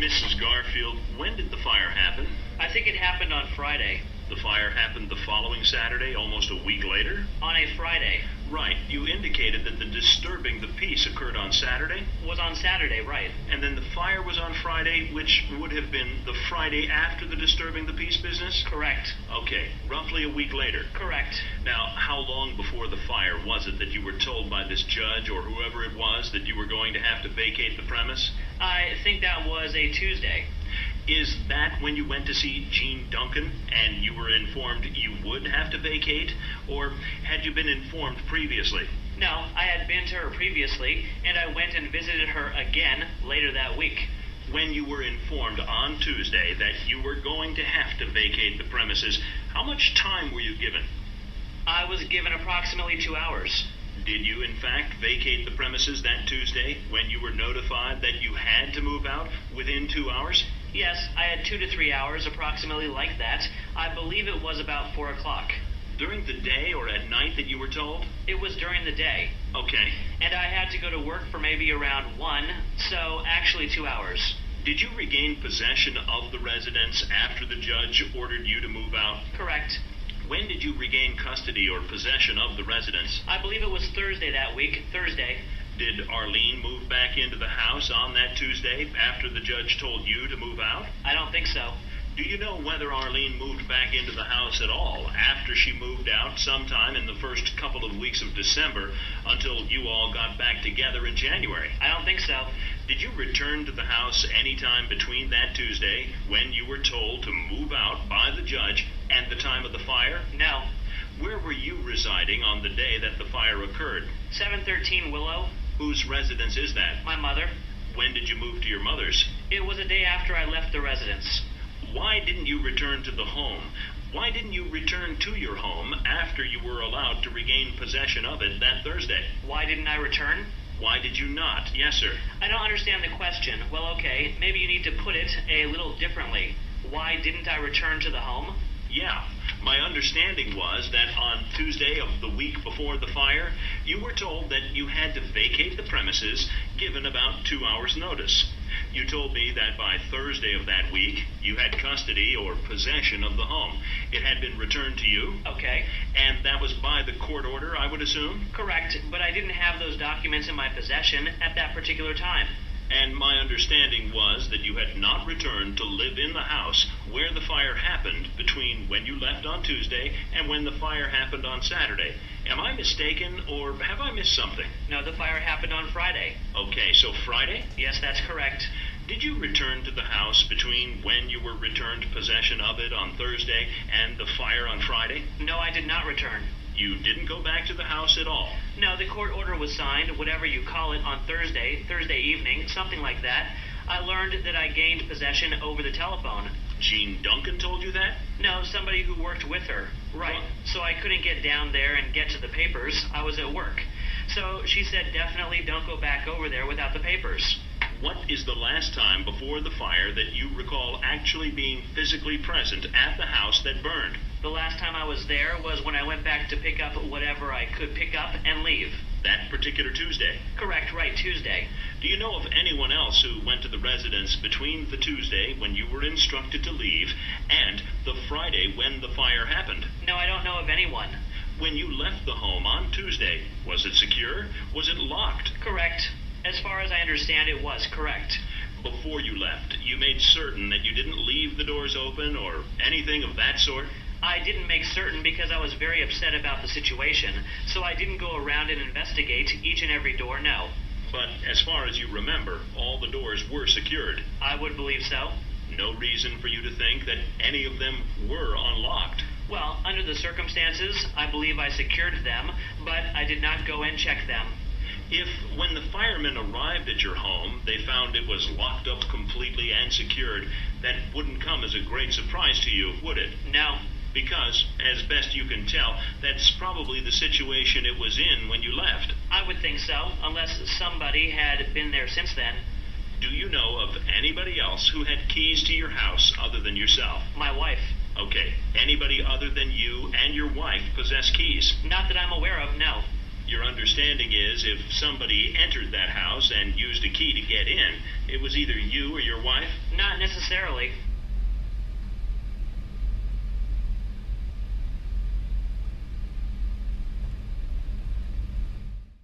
Mrs. Garfield, when did the fire happen? I think it happened on Friday. The fire happened the following Saturday, almost a week later? On a Friday. Right. You indicated that the disturbing the peace occurred on Saturday? Was on Saturday, right. And then the fire was on Friday, which would have been the Friday after the disturbing the peace business? Correct. Okay, roughly a week later. Correct. Now, how long before the fire was it that you were told by this judge or whoever it was that you were going to have to vacate the premise? I think that was a Tuesday. Is that when you went to see Jean Duncan and you were informed you would have to vacate? Or had you been informed previously? No, I had been to her previously, and I went and visited her again later that week. When you were informed on Tuesday that you were going to have to vacate the premises, how much time were you given? I was given approximately 2 hours. Did you, in fact, vacate the premises that Tuesday when you were notified that you had to move out within 2 hours? Yes, I had 2 to 3 hours, approximately like that. I believe it was about 4 o'clock. During the day or at night that you were told? It was during the day. Okay. And I had to go to work for maybe around 1, so actually 2 hours. Did you regain possession of the residence after the judge ordered you to move out? Correct. When did you regain custody or possession of the residence? I believe it was Thursday that week. Thursday. Did Arlene move back into the house on that Tuesday after the judge told you to move out? I don't think so. Do you know whether Arlene moved back into the house at all after she moved out sometime in the first couple of weeks of December until you all got back together in January? I don't think so. Did you return to the house any time between that Tuesday when you were told to move out by the judge and the time of the fire? No. Where were you residing on the day that the fire occurred? 713 Willow. Whose residence is that? My mother. When did you move to your mother's? It was a day after I left the residence. Why didn't you return to the home? Why didn't you return to your home after you were allowed to regain possession of it that Thursday? Why didn't I return? Why did you not? Yes, sir. I don't understand the question. Well, okay, maybe you need to put it a little differently. Why didn't I return to the home? Yeah. My understanding was that on Tuesday of the week before the fire, you were told that you had to vacate the premises given about 2 hours' notice. You told me that by Thursday of that week, you had custody or possession of the home. It had been returned to you. Okay. And that was by the court order, I would assume? Correct, but I didn't have those documents in my possession at that particular time. And my understanding was that you had not returned to live in the house where the fire happened between when you left on Tuesday and when the fire happened on Saturday. Am I mistaken, or have I missed something? No, the fire happened on Friday. Okay, so Friday? Yes, that's correct. Did you return to the house between when you were returned possession of it on Thursday and the fire on Friday? No, I did not return. You didn't go back to the house at all? No, the court order was signed, whatever you call it, on Thursday evening, something like that. I learned that I gained possession over the telephone. Jean Duncan told you that? No, somebody who worked with her. Right. So I couldn't get down there and get to the papers. I was at work. So she said definitely don't go back over there without the papers. What is the last time before the fire that you recall actually being physically present at the house that burned? The last time I was there was when I went back to pick up whatever I could pick up and leave. That particular Tuesday? Correct, right, Tuesday. Do you know of anyone else who went to the residence between the Tuesday when you were instructed to leave and the Friday when the fire happened? No, I don't know of anyone. When you left the home on Tuesday, was it secure? Was it locked? Correct. As far as I understand, it was correct. Before you left, you made certain that you didn't leave the doors open or anything of that sort? I didn't make certain because I was very upset about the situation, so I didn't go around and investigate each and every door, no. But as far as you remember, all the doors were secured. I would believe so. No reason for you to think that any of them were unlocked. Well, under the circumstances, I believe I secured them, but I did not go and check them. If, when the firemen arrived at your home, they found it was locked up completely and secured, that wouldn't come as a great surprise to you, would it? No. Because, as best you can tell, that's probably the situation it was in when you left. I would think so, unless somebody had been there since then. Do you know of anybody else who had keys to your house other than yourself? My wife. Okay. Anybody other than you and your wife possess keys? Not that I'm aware of, no. Your understanding is if somebody entered that house and used a key to get in, it was either you or your wife? Not necessarily.